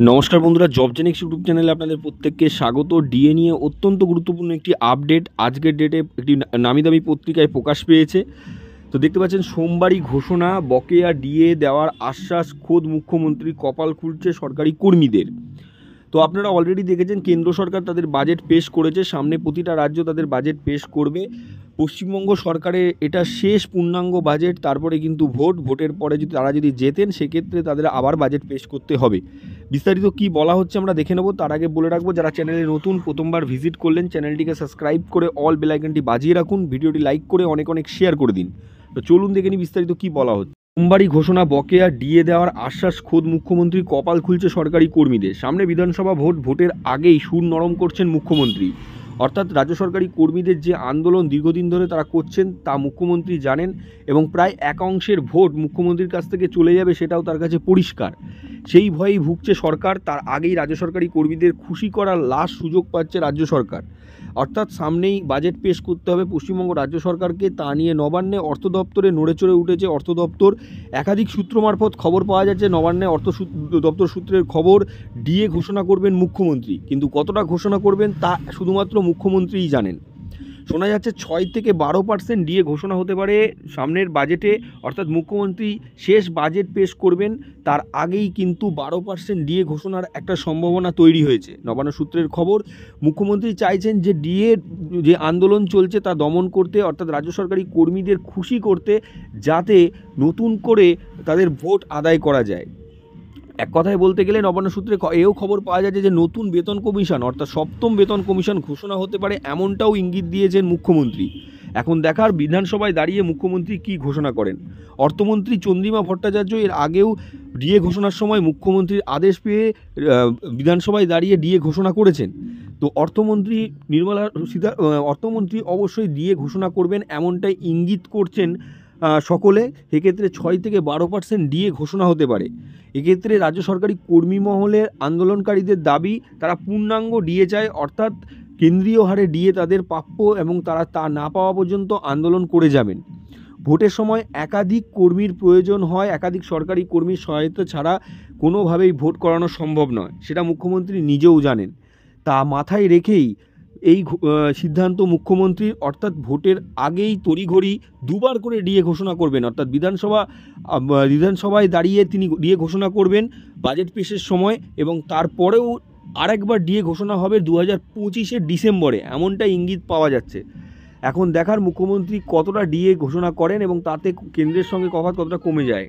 নমস্কার বন্ধুরা, জবজেনিক্স ইউটিউব চ্যানেলে আপনাদের প্রত্যেককে স্বাগত। ডিএ নিয়ে অত্যন্ত গুরুত্বপূর্ণ একটি আপডেট আজকের ডেটে একটি নামিদামি পত্রিকায় প্রকাশ পেয়েছে। তো দেখতে পাচ্ছেন, সোমবারই ঘোষণা, বকেয়া ডিএ দেওয়ার আশ্বাস, খোদ মুখ্যমন্ত্রী, কপাল খুলছে সরকারি কর্মীদের। তো আপনারা অলরেডি দেখেছেন, কেন্দ্র সরকার তাদের বাজেট পেশ করেছে, সামনে প্রতিটা রাজ্য তাদের বাজেট পেশ করবে। পশ্চিমবঙ্গ সরকারের এটা শেষ পূর্ণাঙ্গ বাজেট, তারপরে কিন্তু ভোটের পরে যদি তারা জেতেন সেক্ষেত্রে তাদের আবার বাজেট পেশ করতে হবে। বিস্তারিত কি বলা হচ্ছে আমরা দেখে নেব। তার আগে বলে রাখবো, যারা চ্যানেলে নতুন প্রথমবার ভিজিট করলেন, চ্যানেলটিকে সাবস্ক্রাইব করে অল বেল আইকনটি বাজিয়ে রাখুন, ভিডিওটি লাইক করে অনেক শেয়ার করে দিন। তো চলুন দেখে নিই বিস্তারিত কি বলা হচ্ছে। সোমবারই ঘোষণা, বকেয়া ডিএ দেওয়ার আশ্বাস, খোদ মুখ্যমন্ত্রী, কপাল খুলছে সরকারি কর্মীদের। সামনে বিধানসভা ভোটের আগেই সুর নরম করছেন মুখ্যমন্ত্রী। অর্থাৎ রাজ্য সরকারি কর্মীদের যে আন্দোলন দীর্ঘদিন ধরে তারা করছেন তা মুখ্যমন্ত্রী জানেন, এবং প্রায় এক অংশের ভোট মুখ্যমন্ত্রীর কাছ থেকে চলে যাবে সেটাও তার কাছে পরিষ্কার। সেই ভয়েই ভুগছে সরকার। তার আগেই রাজ্য সরকারি কর্মীদের খুশি করার লাস্ট সুযোগ পাচ্ছে রাজ্য সরকার। অর্থাৎ সামনেই বাজেট পেশ করতে হবে পশ্চিমবঙ্গ রাজ্য সরকারকে। তা নিয়ে নবান্নে অর্থ দপ্তরে নড়েচড়ে উঠেছে অর্থ দপ্তর। একাধিক সূত্র মারফত খবর পাওয়া যাচ্ছে, নবান্নে অর্থ দপ্তর সূত্রের খবর, ডিএ ঘোষণা করবেন মুখ্যমন্ত্রী, কিন্তু কতটা ঘোষণা করবেন তা শুধুমাত্র মুখ্যমন্ত্রীই জানেন। শোনা যাচ্ছে 6 থেকে 12% ডিএ ঘোষণা হতে পারে সামনের বাজেটে। অর্থাৎ মুখ্যমন্ত্রী শেষ বাজেট পেশ করবেন, তার আগেই কিন্তু 12% ডিএ ঘোষণার একটা সম্ভাবনা তৈরি হয়েছে। নবান্ন সূত্রের খবর, মুখ্যমন্ত্রী চাইছেন যে ডিএ যে আন্দোলন চলছে তা দমন করতে, অর্থাৎ রাজ্য সরকারি কর্মীদের খুশি করতে, যাতে নতুন করে তাদের ভোট আদায় করা যায়। এক কথায় বলতে গেলে নবান্ন সূত্রে এও খবর পাওয়া যাচ্ছে যে নতুন বেতন কমিশন, অর্থাৎ সপ্তম বেতন কমিশন ঘোষণা হতে পারে, এমনটাও ইঙ্গিত দিয়েছেন মুখ্যমন্ত্রী। এখন দেখার বিধানসভায় দাঁড়িয়ে মুখ্যমন্ত্রী কি ঘোষণা করেন। অর্থমন্ত্রী চন্দ্রিমা ভট্টাচার্য এর আগেও ডিএ ঘোষণার সময় মুখ্যমন্ত্রীর আদেশ পেয়ে বিধানসভায় দাঁড়িয়ে ডিএ ঘোষণা করেছেন। তো অর্থমন্ত্রী অবশ্যই ডিএ ঘোষণা করবেন, এমনটাই ইঙ্গিত করছেন সকলে। সেক্ষেত্রে 6 থেকে 12% ডিএ ঘোষণা হতে পারে। এক্ষেত্রে রাজ্য সরকারি কর্মী মহলের আন্দোলনকারীদের দাবি, তারা পূর্ণাঙ্গ ডিএ চায়, অর্থাৎ কেন্দ্রীয় হারে ডিএ তাদের প্রাপ্য, এবং তারা তা না পাওয়া পর্যন্ত আন্দোলন করে যাবেন। ভোটের সময় একাধিক কর্মীর প্রয়োজন হয়, একাধিক সরকারি কর্মীর সহায়তা ছাড়া কোনোভাবেই ভোট করানো সম্ভব নয়, সেটা মুখ্যমন্ত্রী নিজেও জানেন। তা মাথায় রেখেই এই সিদ্ধান্ত মুখ্যমন্ত্রীর, অর্থাৎ ভোটের আগেই তড়িঘড়ি দুবার করে ডিএ ঘোষণা করবেন। অর্থাৎ বিধানসভায় দাঁড়িয়ে তিনি ডিএ ঘোষণা করবেন বাজেট পেশের সময়, এবং তারপরেও আরেকবার ডিএ ঘোষণা হবে 2025 ডিসেম্বরে, এমনটা ইঙ্গিত পাওয়া যাচ্ছে। এখন দেখার মুখ্যমন্ত্রী কতটা ডিএ ঘোষণা করেন এবং তাতে কেন্দ্রের সঙ্গে কতটা কমে যায়।